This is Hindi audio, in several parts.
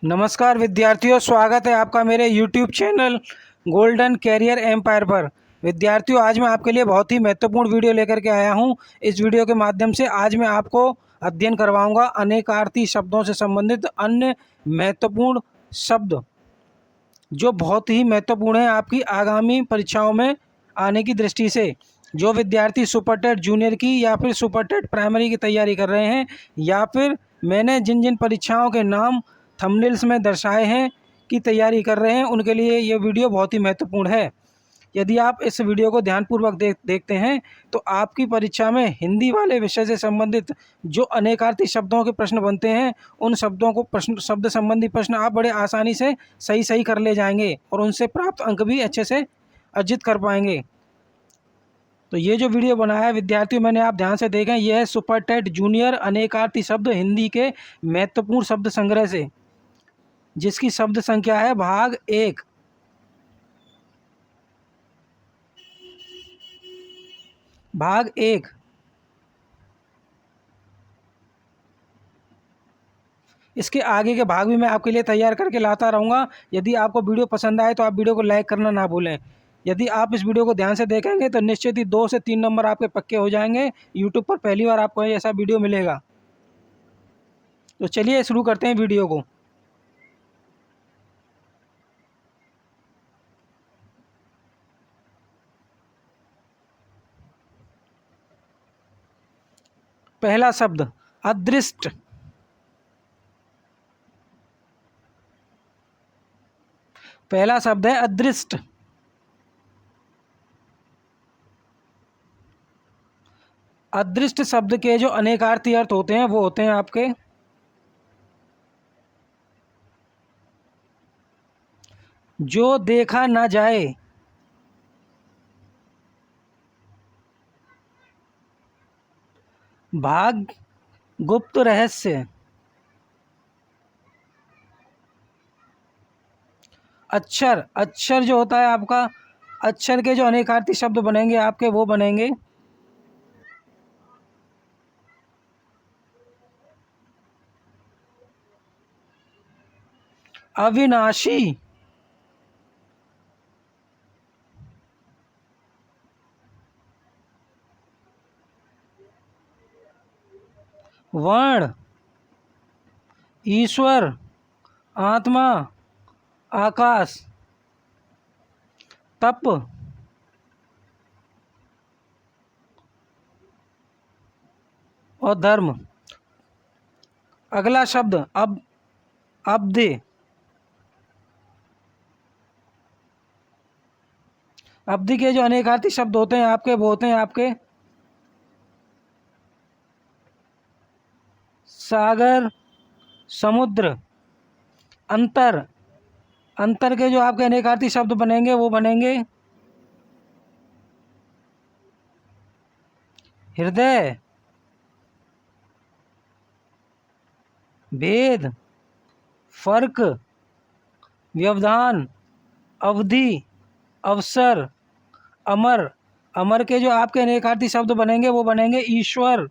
नमस्कार विद्यार्थियों, स्वागत है आपका मेरे YouTube channel golden career empire पर। विद्यार्थियों, आज मैं आपके लिए बहुत ही महत्वपूर्ण वीडियो लेकर के आया हूं। इस वीडियो के माध्यम से आज मैं आपको अध्ययन करवाऊंगा अनेकार्थी शब्दों से संबंधित अन्य महत्वपूर्ण शब्द, जो बहुत ही महत्वपूर्ण है आपकी आगामी परीक्षाओं में आने की दृष्टि से। जो विद्यार्थी सुपर टेट जूनियर की या फिर सुपर टेट प्राइमरी की तैयारी कर रहे हैं, या फिर मैंने जिन जिन परीक्षाओं के नाम थंबनेल्स में दर्शाए हैं की तैयारी कर रहे हैं, उनके लिए ये वीडियो बहुत ही महत्वपूर्ण है। यदि आप इस वीडियो को ध्यानपूर्वक देखते हैं तो आपकी परीक्षा में हिंदी वाले विषय से संबंधित जो अनेकार्थी शब्दों के प्रश्न बनते हैं, उन शब्दों को शब्द संबंधी प्रश्न आप बड़े आसानी से सही कर ले जाएंगे और उनसे प्राप्त अंक भी अच्छे से अर्जित कर पाएंगे। तो ये जो वीडियो बनाया है विद्यार्थियों, मैंने आप ध्यान से देखें, यह है सुपर टेट जूनियर अनेकार्थी शब्द हिंदी के महत्वपूर्ण शब्द संग्रह से, जिसकी शब्द संख्या है भाग 1। भाग 1। इसके आगे के भाग भी मैं आपके लिए तैयार करके लाता रहूँगा। यदि आपको वीडियो पसंद आए तो आप वीडियो को लाइक करना ना भूलें। यदि आप इस वीडियो को ध्यान से देखेंगे तो निश्चित ही 2 से 3 नंबर आपके पक्के हो जाएंगे। यूट्यूब पर पहली बार आपको ऐसा वीडियो मिलेगा। तो चलिए शुरू करते हैं वीडियो को। पहला शब्द अदृष्ट। पहला शब्द है अदृष्ट। अदृष्ट शब्द के जो अनेकार्थी अर्थ होते हैं वो होते हैं आपके जो देखा ना जाए, भाग, गुप्त रहस्य। अक्षर। अक्षर जो होता है आपका, अक्षर के जो अनेकार्थी शब्द बनेंगे आपके वो बनेंगे अविनाशी, वर्ण, ईश्वर, आत्मा, आकाश, तप, और धर्म। अगला शब्द अब्दे। अब्दि के जो अनेकार्थी शब्द होते हैं आपके वो होते हैं आपके सागर, समुद्र। अंतर। अंतर के जो आपके अनेकार्थी शब्द बनेंगे वो बनेंगे हृदय, भेद, फर्क, व्यवधान, अवधि, अवसर, अमर। अमर के जो आपके अनेकार्थी शब्द बनेंगे वो बनेंगे ईश्वर,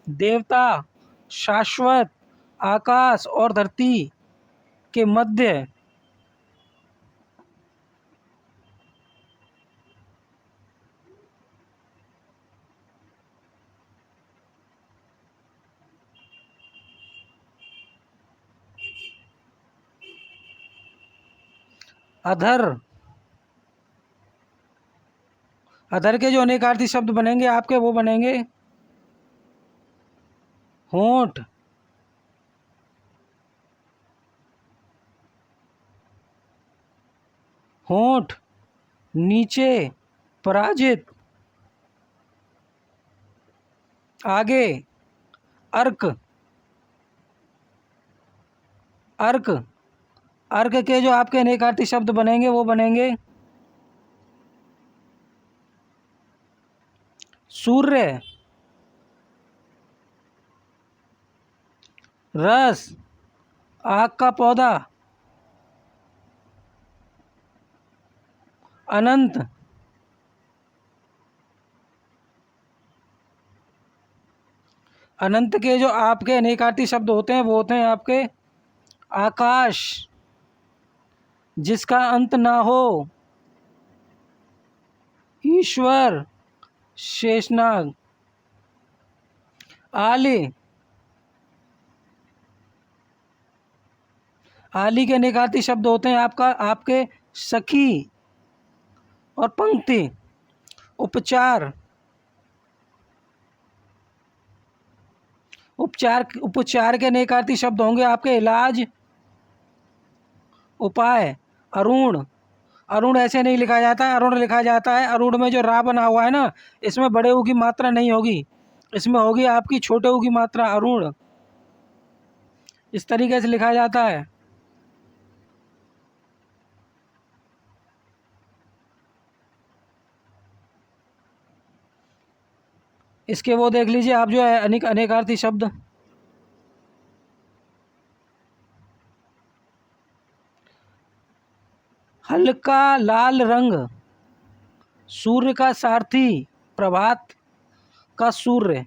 देवता, शाश्वत, आकाश और धरती के मध्य। अधर। अधर के जो अनेकार्थी शब्द बनेंगे आपके वो बनेंगे होंठ, होंठ, नीचे, पराजित, आगे, अर्क। अर्क। अर्क के जो आपके अनेकार्थी शब्द बनेंगे वो बनेंगे सूर्य, रस, आग का पौधा, अनंत। अनंत के जो आपके अनेकार्थी शब्द होते हैं वो होते हैं आपके आकाश जिसका अंत ना हो, ईश्वर शेषनाग। आली, आली के निकाती शब्द होते हैं आपके सखी और पंक्ति। उपचार, उपचार के निकाती शब्द होंगे आपके इलाज, उपाय। अरुण, अरुण ऐसे नहीं लिखा जाता है, अरुण लिखा जाता है। अरुण में जो रा बना हुआ है ना, इसमें बड़े ऊ की मात्रा नहीं होगी, इसमें होगी आपकी छोटे ऊ की मात्रा, अरुण। इस तरीके से लिखा जाता है। इसके वो देख लीजिए आप, जो है अनेकार्थी शब्द। हल्का लाल रंग, सूर्य का सारथी, प्रभात का सूर्य।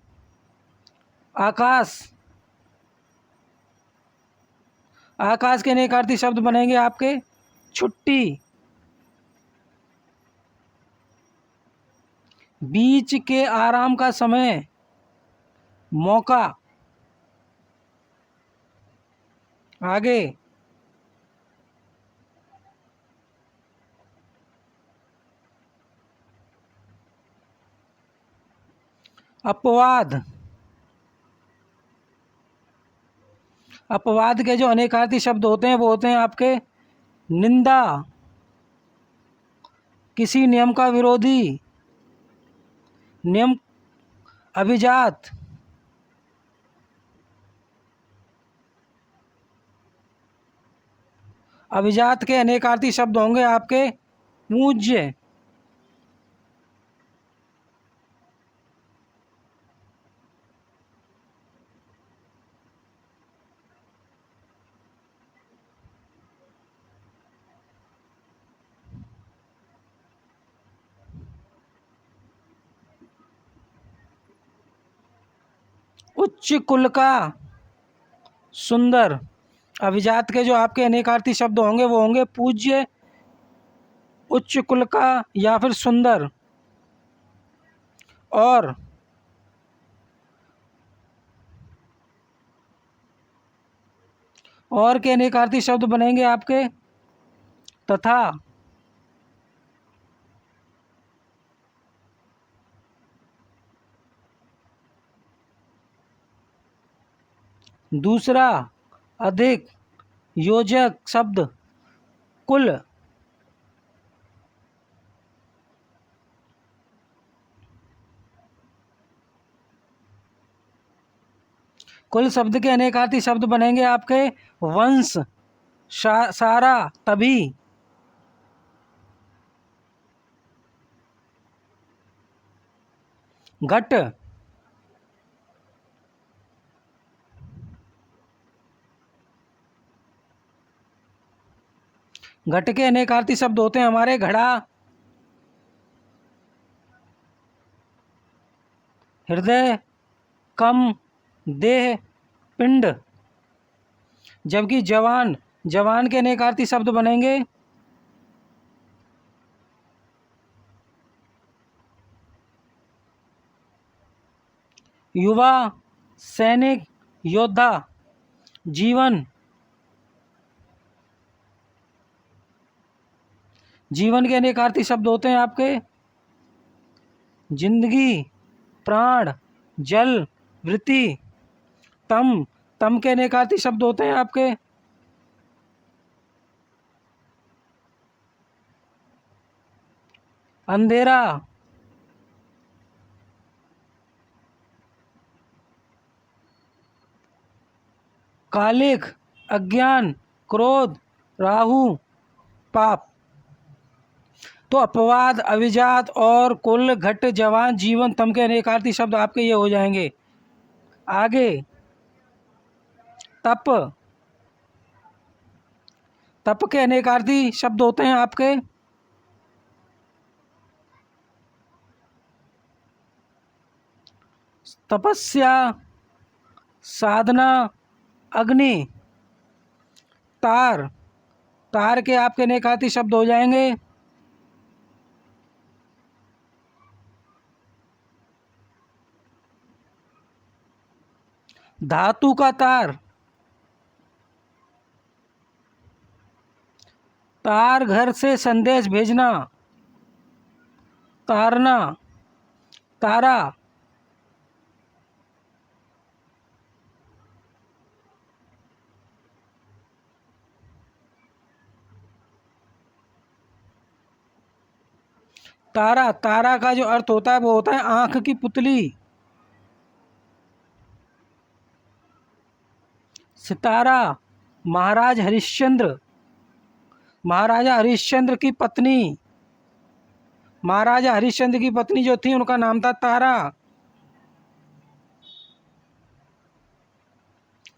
आकाश, आकाश के अनेकार्थी शब्द बनेंगे आपके छुट्टी। बीच के आराम का समय, मौका। आगे, अपवाद, अपवाद के जो अनेकार्थी शब्द होते हैं वो होते हैं आपके निंदा, किसी नियम का विरोधी, नियम। अभिजात, अभिजात के अनेकार्थी शब्द होंगे आपके पूज्य। उच्च कुल का, सुंदर। अभिजात के जो आपके अनेकार्थी शब्द होंगे वो होंगे पूज्य, उच्च कुल का या फिर सुंदर। और के अनेकार्थी शब्द बनेंगे आपके तथा। दूसरा, अधिक, योजक शब्द, कुल। कुल शब्द के अनेकार्थी शब्द बनेंगे आपके वंश, सारा, तभी। घट, घट के अनेकार्थी शब्द होते हैं हमारे घड़ा, हृदय, कम, देह, पिंड। जबकि जवान, जवान के अनेकार्थी शब्द बनेंगे युवा, सैनिक, योद्धा। जीवन, जीवन के अनेकार्थी शब्द होते हैं आपके जिंदगी, प्राण, जल, वृत्ति। तम, तम के अनेकार्थी शब्द होते हैं आपके अंधेरा, कालिक, अज्ञान, क्रोध, राहु, पाप। तो अपवाद, अभिजात और कुल, घट, जवान, जीवन, तम के अनेकार्थी शब्द आपके ये हो जाएंगे। आगे, तप, तप के अनेकार्थी शब्द होते हैं आपके तपस्या, साधना, अग्नि। तार, तार के आपके नेकाती शब्द हो जाएंगे धातु का तार, तार घर से संदेश भेजना, तारना, तारा, तारा, तारा का जो अर्थ होता है वो होता है आंख की पुतली। सितारा, महाराज हरिश्चंद्र, महाराजा हरिश्चंद्र की पत्नी, महाराजा हरिश्चंद्र की पत्नी जो थी उनका नाम था तारा।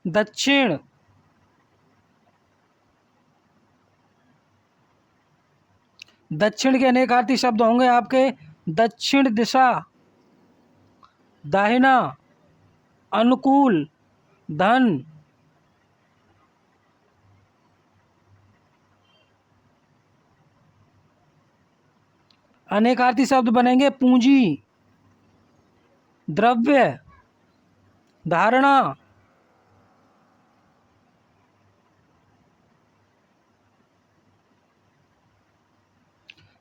दक्षिण, दक्षिण के अनेकार्थी शब्द होंगे आपके दक्षिण दिशा, दाहिना, अनुकूल, धन, अनेकार्थी शब्द बनेंगे पूंजी, द्रव्य, धारणा,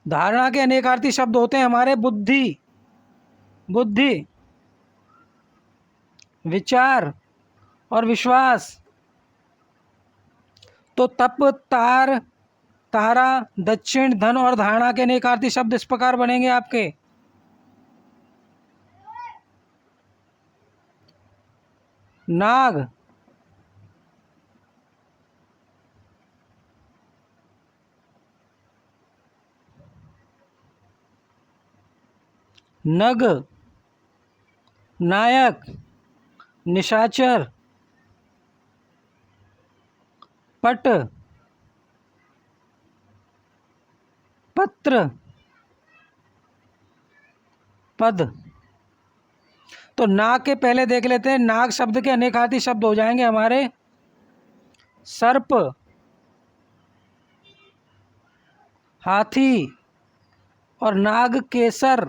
धारणा के अनेकार्थी शब्द होते हैं हमारे बुद्धि, बुद्धि, विचार और विश्वास। तो तप, तार, तारा, दक्षिण, धन और धारणा के अनेकार्थी शब्द इस प्रकार बनेंगे आपके नाग, नग, नायक, निशाचर, पट, पत्र, पद। तो नाग के पहले देख लेते हैं। नाग शब्द के अनेकार्थी शब्द हो जाएंगे हमारे सर्प, हाथी और नाग केसर,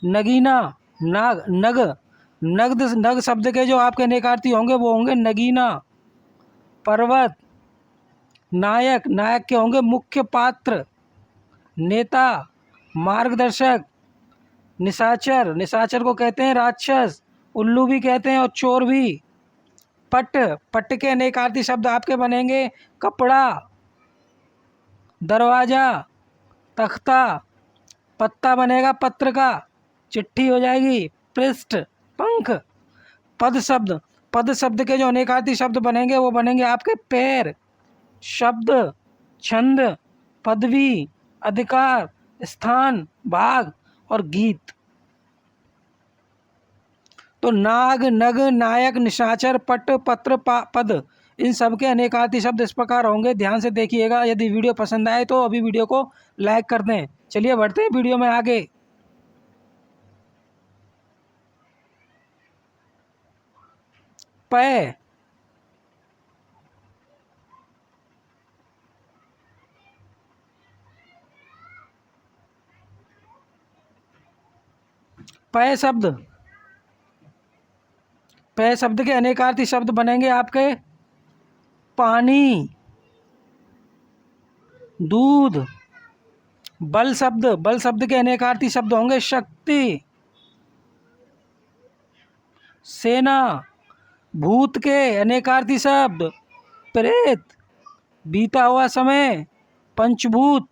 नगीना, नाग, नग, नग, नग शब्द के जो आपके अनेकार्थी होंगे वो होंगे नगीना, पर्वत, नायक, नायक के होंगे मुख्य पात्र, नेता, मार्गदर्शक, निशाचर, निशाचर को कहते हैं राक्षस, उल्लू भी कहते हैं और चोर भी। पट, पट के अनेकार्थी शब्द आपके बनेंगे कपड़ा, दरवाजा, तख्ता, पत्ता बनेगा पत्र का, चिट्ठी हो जाएगी, पृष्ठ, पंख। पद शब्द, पद शब्द के जो अनेकार्थी शब्द बनेंगे वो बनेंगे आपके पैर, शब्द, छंद, पदवी, अधिकार, स्थान, भाग और गीत। तो नाग, नग, नायक, निशाचर, पट, पत्र, पद, इन सब के अनेकार्थी शब्द इस प्रकार होंगे। ध्यान से देखिएगा। यदि वीडियो पसंद आए तो अभी वीडियो को लाइक कर दें। चलिए बढ़ते हैं वीडियो में आगे। पै, पै शब्द, पै शब्द के अनेकार्थी शब्द बनेंगे आपके पानी, दूध। बल शब्द, बल शब्द के अनेकार्थी शब्द होंगे शक्ति, सेना। भूत के अनेकार्थी शब्द प्रेत, बीता हुआ समय, पंचभूत,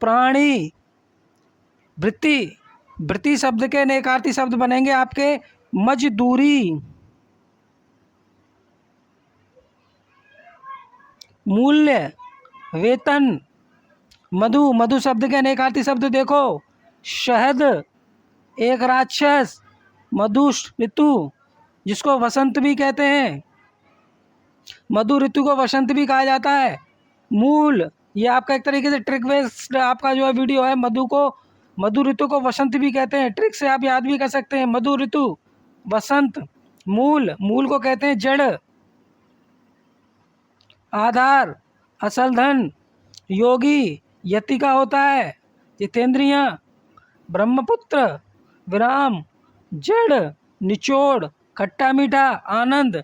प्राणी। वृत्ति, वृत्ति शब्द के अनेकार्थी शब्द बनेंगे आपके मजदूरी, मूल्य, वेतन। मधु, मधु शब्द के अनेकार्थी शब्द देखो शहद, एक राक्षस, मधु ऋतु जिसको वसंत भी कहते हैं, मधु ऋतु को वसंत भी कहा जाता है। मूल, ये आपका एक तरीके से ट्रिक बेस्ड आपका जो है वीडियो है। मधु को, मधु ऋतु को वसंत भी कहते हैं, ट्रिक से आप याद भी कर सकते हैं। मधु ऋतु, वसंत। मूल, मूल को कहते हैं जड़। आधार, असल धन, योगी, यति का होता है, जितेंद्रिय, ब्रह्मपुत्र, विराम, जड़, निचोड़, खट्टा मीठा, आनंद,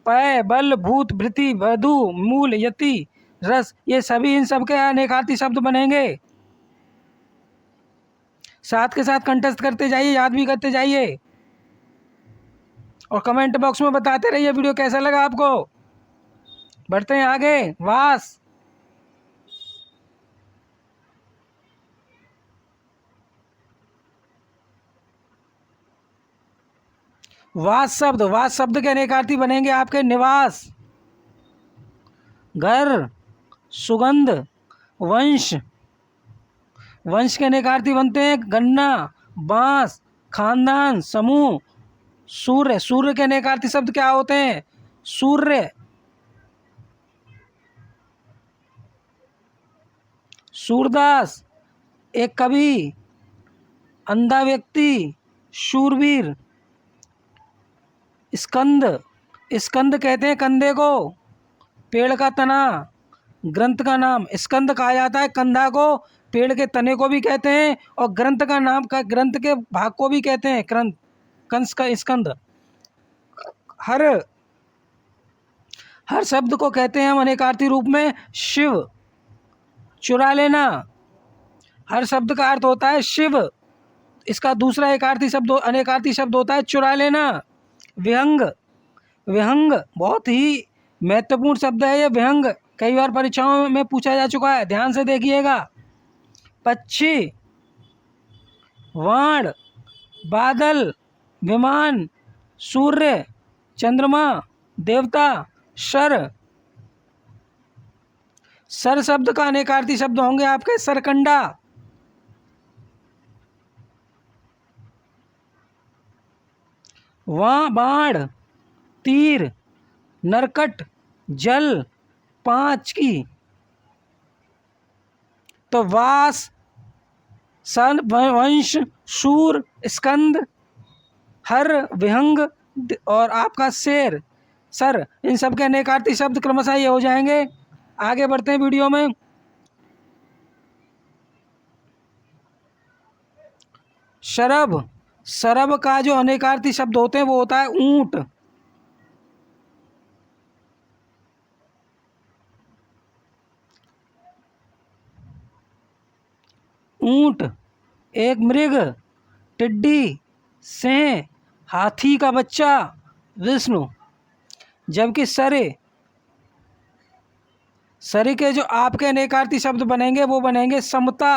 पय, बल, भूत, भृति, वधु, मूल, यति, रस, ये सभी इन सब के अनेकार्थी शब्द बनेंगे। साथ के साथ कंठस्थ करते जाइए, याद भी करते जाइए और कमेंट बॉक्स में बताते रहिए वीडियो कैसा लगा आपको। बढ़ते हैं आगे। वास, वास शब्द के अनेकार्थी बनेंगे आपके निवास, घर, सुगंध, वंश, वंश के अनेकार्थी बनते हैं गन्ना, बांस, खानदान, समूह, सूर्य, सूर्य के अनेकार्थी शब्द क्या होते हैं? सूर्य, सूरदास, एक कवि, अंधा व्यक्ति, शूरवीर, स्कंद, स्कंद कहते हैं कंधे को, पेड़ का तना, ग्रंथ का नाम, स्कंद कहा जाता है कंधा को, पेड़ के तने को भी कहते हैं और ग्रंथ का नाम का ग्रंथ के भाग को भी कहते हैं ग्रंथ, कंस का स्कंद। हर शब्द को कहते हैं हम अनेकार्थी रूप में शिव, चुरा लेना, हर शब्द का अर्थ होता है शिव, इसका दूसरा एकार्थी शब्द अनेकार्थी शब्द होता है चुरा लेना। विहंग, विहंग बहुत ही महत्वपूर्ण शब्द है ये विहंग, कई बार परीक्षाओं में पूछा जा चुका है, ध्यान से देखिएगा। पक्षी, वाण, बादल, विमान, सूर्य, चंद्रमा, देवता, शर, सर शब्द का अनेकार्थी शब्द होंगे आपके सरकंडा, बाण, तीर, नरकट, जल, पांच की। तो वास, सन, वंश, शूर, स्कंद, हर, विहंग और आपका शेर, सर, इन सब के अनेकार्थी शब्द क्रमशः ये हो जाएंगे। आगे बढ़ते हैं वीडियो में। शरभ, शरभ का जो अनेकार्थी शब्द होते हैं वो होता है ऊंट, ऊंट, एक मृग, टिड्डी, सिंह, हाथी का बच्चा, विष्णु। जबकि सरे, सरे के जो आपके अनेकार्थी शब्द बनेंगे वो बनेंगे समता,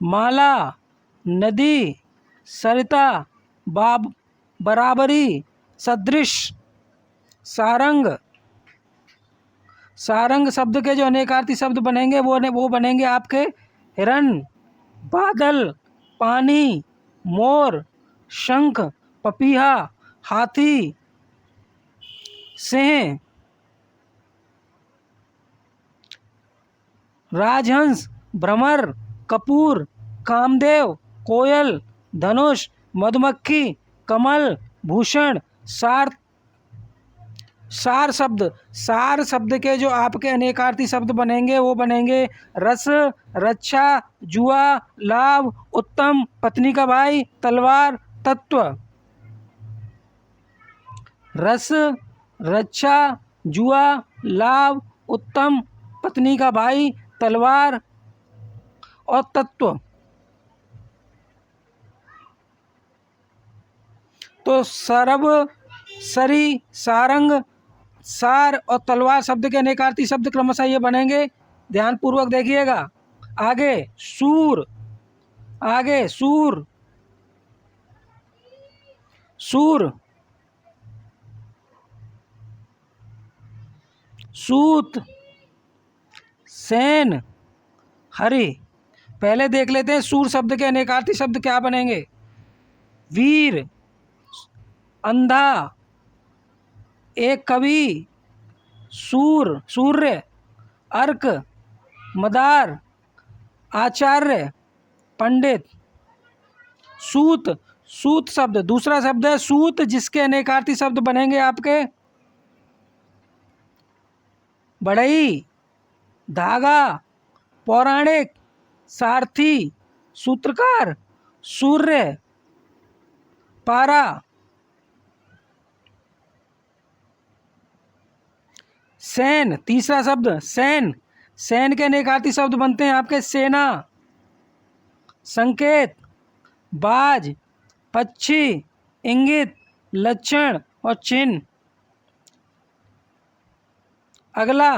माला, नदी, सरिता, बराबरी, सदृश, सारंग। सारंग शब्द के जो अनेकार्थी शब्द बनेंगे वो बनेंगे आपके हिरण, बादल, पानी, मोर, शंख, पपीहा, हाथी, सिंह, राजहंस, भ्रमर, कपूर, कामदेव, कोयल, धनुष, मधुमक्खी, कमल, भूषण, सार। सार शब्द, सार शब्द के जो आपके अनेकार्थी शब्द बनेंगे वो बनेंगे रस, रक्षा, जुआ, लाभ, उत्तम, पत्नी का भाई, तलवार, तत्व। रस, रक्षा, जुआ, लाभ, उत्तम, पत्नी का भाई, तलवार और तत्व। तो सरब, सरी, सारंग, सार और तलवार शब्द के अनेकार्थी शब्द क्रमशः ये बनेंगे, ध्यानपूर्वक देखिएगा। आगे सूर, आगे सूर, सूर, सूत, सेन, हरि। पहले देख लेते हैं सूर शब्द के अनेकार्थी शब्द क्या बनेंगे। वीर, अंधा, एक कवि, सूर, सूर्य, अर्क, मदार, आचार्य, पंडित। सूत, सूत शब्द दूसरा शब्द है सूत, जिसके अनेकार्थी शब्द बनेंगे आपके बढ़ई, धागा, पौराणिक, सारथी, सूत्रकार, सूर्य, पारा। सैन, तीसरा शब्द सैन। सैन के अनेक अर्थी शब्द बनते हैं आपके सेना, संकेत, बाज, पक्षी, इंगित, लक्षण और चिन्ह। अगला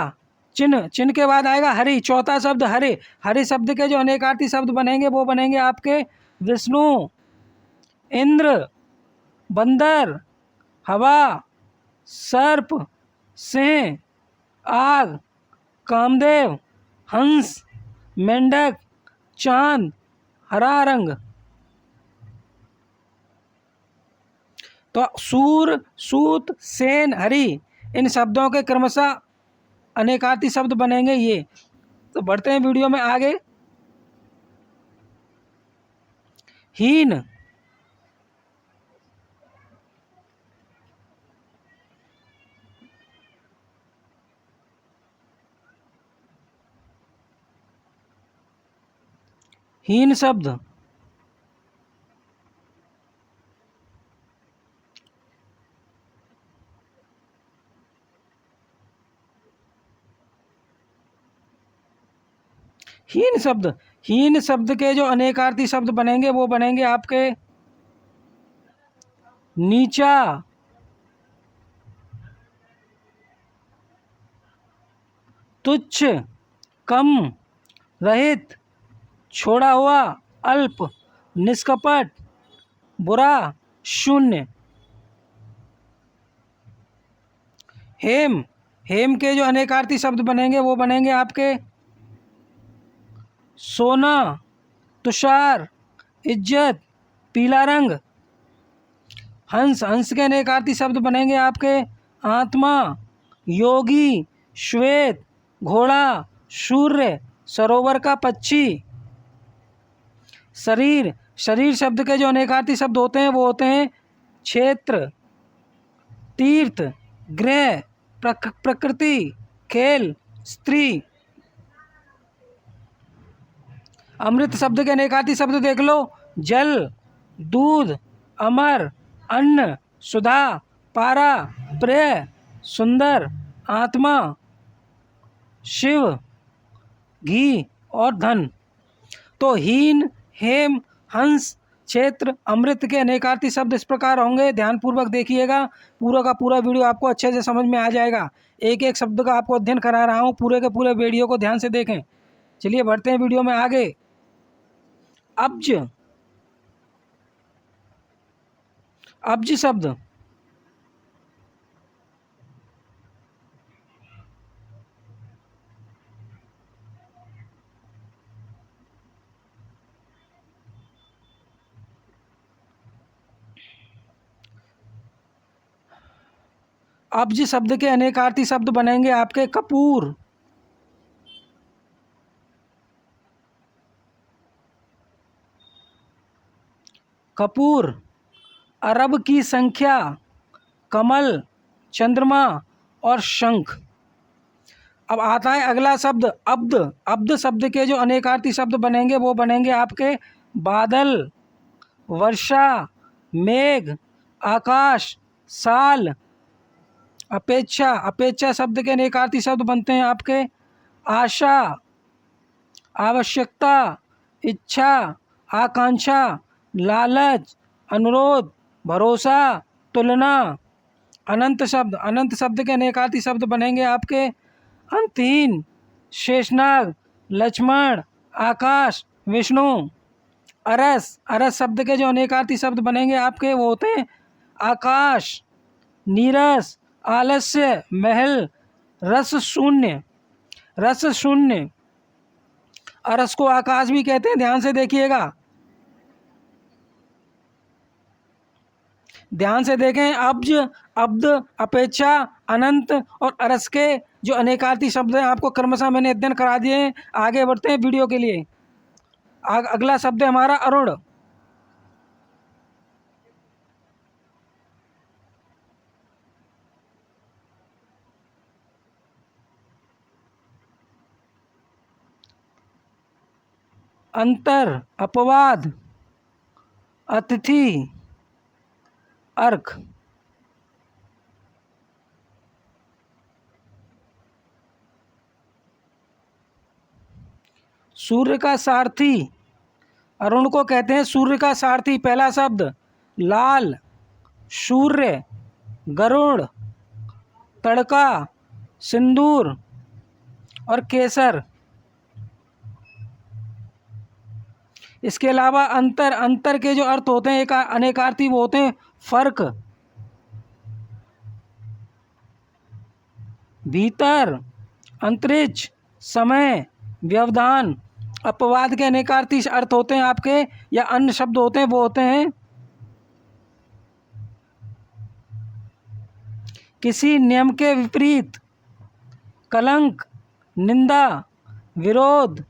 चिन्ह, चिन्ह के बाद आएगा हरि, चौथा शब्द हरि। हरि शब्द के जो अनेकार्थी शब्द बनेंगे वो बनेंगे आपके विष्णु, इंद्र, बंदर, हवा, सर्प, सिंह, आग, कामदेव, हंस, मेंढक, चांद, हरा रंग। तो सूर, सूत, सेन, हरि, इन शब्दों के क्रमशः अनेकार्थी शब्द बनेंगे ये। तो बढ़ते हैं वीडियो में आगे। हीन, हीन शब्द, हीन शब्द, हीन शब्द के जो अनेकार्थी शब्द बनेंगे वो बनेंगे आपके नीचा, तुच्छ, कम, रहित, छोड़ा हुआ, अल्प, निष्कपट, बुरा, शून्य। हेम, हेम के जो अनेकार्थी शब्द बनेंगे वो बनेंगे आपके सोना, तुषार, इज्जत, पीला रंग। हंस, हंस के अनेकार्थी शब्द बनेंगे आपके आत्मा, योगी, श्वेत, घोड़ा, सूर्य, सरोवर का पक्षी। शरीर, शरीर शब्द के जो अनेकार्थी शब्द होते हैं वो होते हैं क्षेत्र, तीर्थ, गृह, प्रकृति, खेल, स्त्री। अमृत शब्द के अनेकार्थी शब्द देख लो, जल, दूध, अमर, अन्न, सुधा, पारा, प्रिय, सुंदर, आत्मा, शिव, घी और धन। तो हीन, हेम, हंस, क्षेत्र, अमृत के अनेकार्थी शब्द इस प्रकार होंगे। ध्यानपूर्वक देखिएगा, पूरा का पूरा वीडियो आपको अच्छे से समझ में आ जाएगा। एक एक शब्द का आपको अध्ययन करा रहा हूँ, पूरे के पूरे वीडियो को ध्यान से देखें। चलिए बढ़ते हैं वीडियो में आगे। अब्ज, अब्ज शब्द, अब्ज शब्द के अनेकार्थी शब्द बनेंगे आपके कपूर, कपूर, अरब की संख्या, कमल, चंद्रमा और शंख। अब आता है अगला शब्द अब्द। अब्द शब्द के जो अनेकार्थी शब्द बनेंगे वो बनेंगे आपके बादल, वर्षा, मेघ, आकाश, साल, अपेक्षा। अपेक्षा शब्द के अनेकार्थी शब्द बनते हैं आपके आशा, आवश्यकता, इच्छा, आकांक्षा, लालच, अनुरोध, भरोसा, तुलना। अनंत शब्द, अनंत शब्द के अनेकार्थी शब्द बनेंगे आपके अंतहीन, शेषनाग, लक्ष्मण, आकाश, विष्णु। अरस, अरस शब्द के जो अनेकार्थी शब्द बनेंगे आपके वो होते हैं आकाश, नीरस, आलस्य, महल, रस शून्य, रस शून्य। अरस को आकाश भी कहते हैं, ध्यान से देखिएगा, ध्यान से देखें। अब्ज, अब्द, अपेक्षा, अनंत और अरस के जो अनेकार्थी शब्द हैं आपको क्रमशः मैंने अध्ययन करा दिए हैं। आगे बढ़ते हैं वीडियो के लिए। अगला शब्द है हमारा अरुण। अंतर, अपवाद, अतिथि, अर्क। सूर्य का सारथी, अरुण को कहते हैं सूर्य का सारथी। पहला शब्द लाल, सूर्य, गरुड़, तड़का, सिंदूर और केसर। इसके अलावा अंतर, अंतर के जो अर्थ होते हैं एक अनेकार्थी, वो होते हैं फर्क, भीतर, अंतरिक्ष, समय, व्यवधान। अपवाद के अनेकार्थी अर्थ होते हैं आपके, या अन्य शब्द होते हैं, वो होते हैं किसी नियम के विपरीत, कलंक, निंदा, विरोध,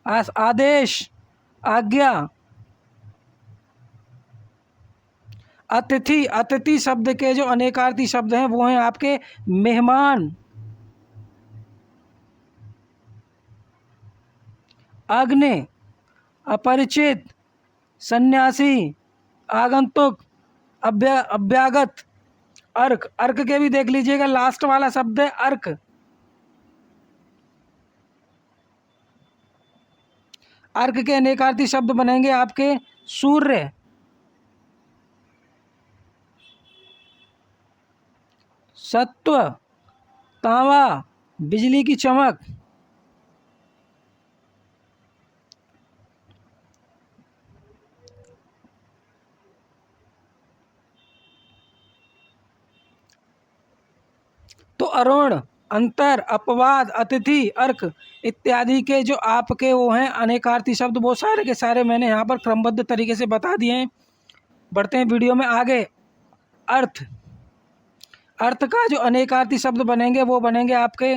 आदेश, आज्ञा। अतिथि, अतिथि शब्द के जो अनेकार्थी शब्द हैं वो हैं आपके मेहमान, अग्नि, अपरिचित, सन्यासी, आगंतुक, अभ्यागत, अर्क। अर्क के भी देख लीजिएगा, लास्ट वाला शब्द है अर्क। अर्क के अनेकार्थी शब्द बनेंगे आपके सूर्य, सत्व, तांवा, बिजली की चमक। तो अरुण, अंतर, अपवाद, अतिथि, अर्क इत्यादि के जो आपके वो हैं अनेकार्थी शब्द, वो सारे के सारे मैंने यहाँ पर क्रमबद्ध तरीके से बता दिए हैं। बढ़ते हैं वीडियो में आगे। अर्थ, अर्थ का जो अनेकार्थी शब्द बनेंगे वो बनेंगे आपके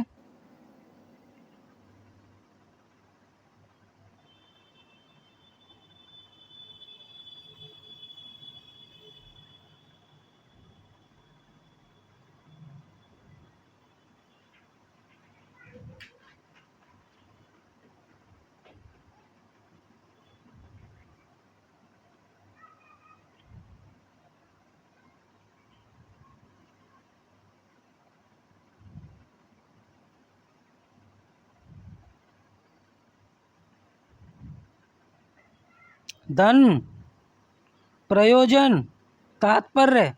धन, प्रयोजन, तात्पर्य,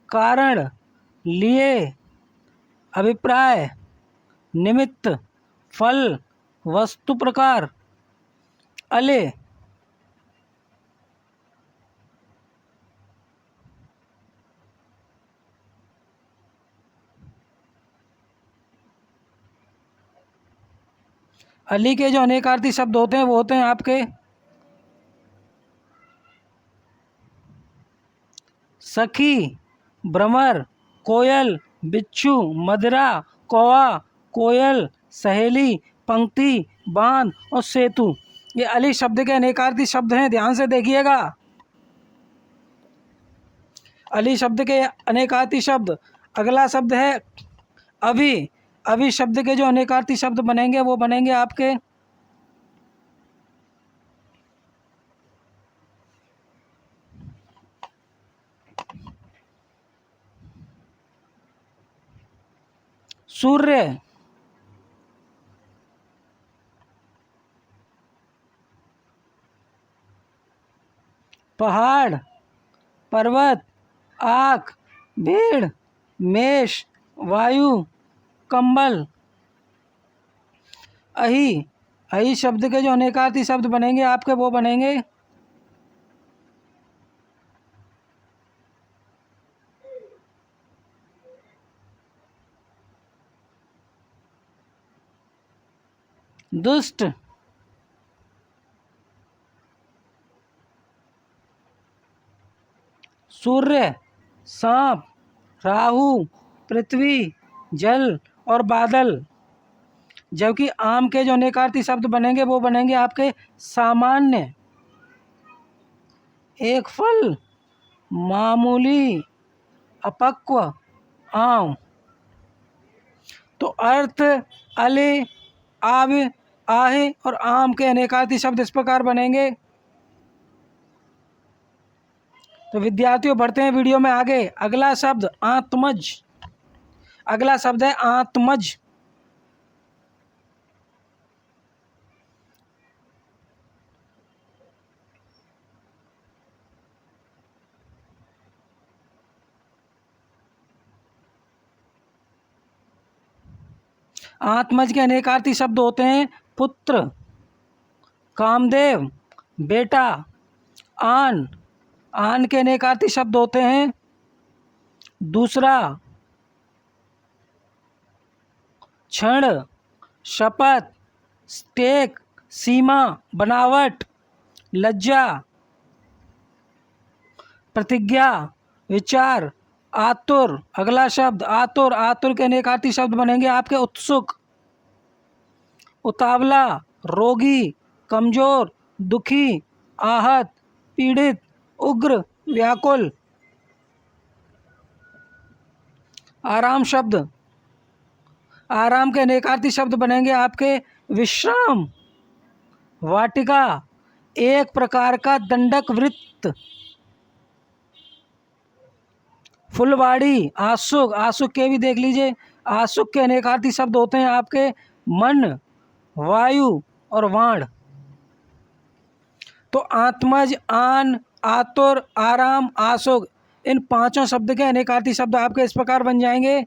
कारण, लिए, अभिप्राय, निमित्त, फल, वस्तु प्रकार, अले। अली के जो अनेकार्थी शब्द होते हैं वो होते हैं आपके सखी, भ्रमर, कोयल, बिच्छू, मदरा, कौवा, कोयल, सहेली, पंक्ति, बांध और सेतु। ये अली शब्द के अनेकार्थी शब्द हैं, ध्यान से देखिएगा। अली शब्द के अनेकार्थी शब्द। अगला शब्द है अभी। अभी शब्द के जो अनेकार्थी शब्द बनेंगे वो बनेंगे आपके सूर्य, पहाड़, पर्वत, आग, भीड़, मेष, वायु, कंबल। अही, अही शब्द के जो अनेकार्थी शब्द बनेंगे आपके वो बनेंगे दुष्ट, सूर्य, सांप, राहु, पृथ्वी, जल और बादल। जबकि आम के जो अनेकार्थी शब्द बनेंगे वो बनेंगे आपके सामान्य, एक फल, मामूली, अपक्व, आम। तो अर्थ, अले, आव, आहे और आम के अनेकार्थी शब्द इस प्रकार बनेंगे। तो विद्यार्थियों बढ़ते हैं वीडियो में आगे। अगला शब्द आत्मज। अगला शब्द है आत्मज। आत्मज के अनेकार्थी शब्द होते हैं पुत्र, कामदेव, बेटा, आन। आन के अनेकार्थी शब्द होते हैं दूसरा, क्षण, शपथ, स्टेक, सीमा, बनावट, लज्जा, प्रतिज्ञा, विचार, आतुर। अगला शब्द आतुर। आतुर के अनेकार्थी शब्द बनेंगे आपके उत्सुक, उतावला, रोगी, कमजोर, दुखी, आहत, पीड़ित, उग्र, व्याकुल। आराम शब्द। आराम के अनेकार्थी शब्द बनेंगे आपके विश्राम, वाटिका, एक प्रकार का दंडक वृत्त, फुलवाड़ी, आसुक। आसुक के भी देख लीजिए। आसुक के अनेकार्थी शब्द होते हैं आपके मन, वायु और वाण। तो आत्मज, आन, आतुर, आराम, आसुक, इन पांचों शब्द के अनेकार्थी शब्द आपके इस प्रकार बन जाएंगे।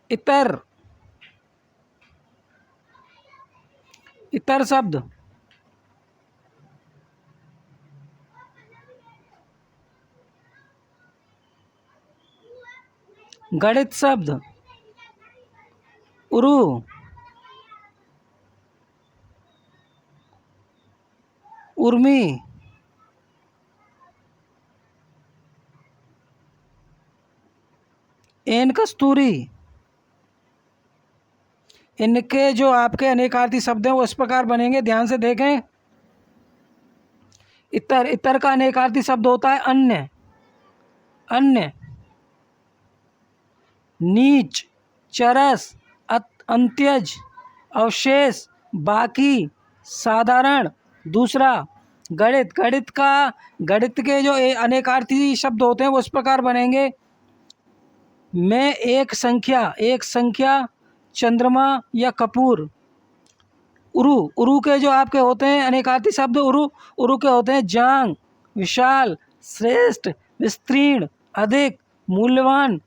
इतर। इतर शब्द। गणित शब्द उरु। उर्मी। एन कस्तूरी। इनके जो आपके अनेकार्थी शब्द हैं वो इस प्रकार बनेंगे, ध्यान से देखें। इतर। इतर का अनेकार्थी शब्द होता है अन्य। अन्य, नीच, चरस, अंत्यज, अवशेष, बाकी, साधारण, दूसरा। गणित। गणित के जो अनेकार्थी शब्द होते हैं वो इस प्रकार बनेंगे। में एक संख्या, चंद्रमा या कपूर। उरु। उरु के जो आपके होते हैं अनेकार्थी शब्द उरु के होते हैं जांग, विशाल, श्रेष्ठ, विस्तीर्ण, अधिक, मूल्यवान,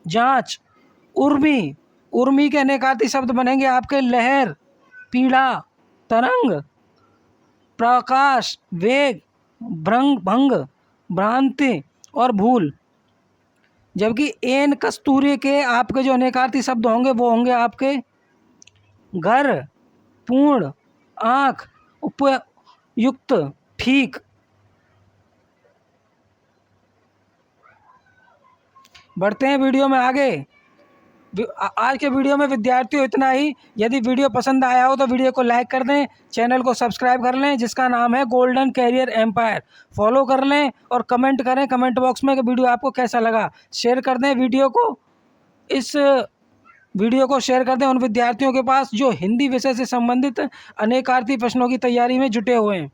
जांच। उर्मी के अनेकार्थी शब्द बनेंगे आपके लहर, पीड़ा, तरंग, प्रकाश, वेग, भंग, भ्रांति और भूल। जबकि एन कस्तूरी के आपके जो अनेकार्थी शब्द होंगे वो होंगे आपके घर, पूर्ण, आँख, उपयुक्त, ठीक। बढ़ते हैं वीडियो में आगे। आज के वीडियो में विद्यार्थियों इतना ही। यदि वीडियो पसंद आया हो तो वीडियो को लाइक कर दें, चैनल को सब्सक्राइब कर लें जिसका नाम है गोल्डन कैरियर एम्पायर। फॉलो कर लें और कमेंट करें कमेंट बॉक्स में कि वीडियो आपको कैसा लगा। शेयर कर दें वीडियो को। इस वीडियो को शेयर कर दें उन विद्यार्थियों के पास जो हिंदी विषय से संबंधित अनेकार्थी प्रश्नों की तैयारी में जुटे हुए हैं।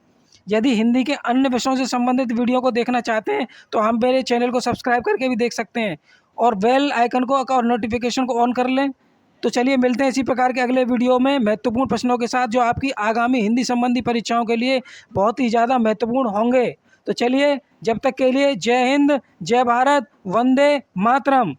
यदि हिंदी के अन्य विषयों से संबंधित वीडियो को देखना चाहते हैं तो हम मेरे चैनल को सब्सक्राइब करके भी देख सकते हैं और बेल आइकन को और नोटिफिकेशन को ऑन कर लें। तो चलिए मिलते हैं इसी प्रकार के अगले वीडियो में महत्वपूर्ण प्रश्नों के साथ जो आपकी आगामी हिंदी संबंधी परीक्षाओं के लिए बहुत ही ज़्यादा महत्वपूर्ण होंगे। तो चलिए जब तक के लिए जय हिंद, जय भारत, वंदे मातरम।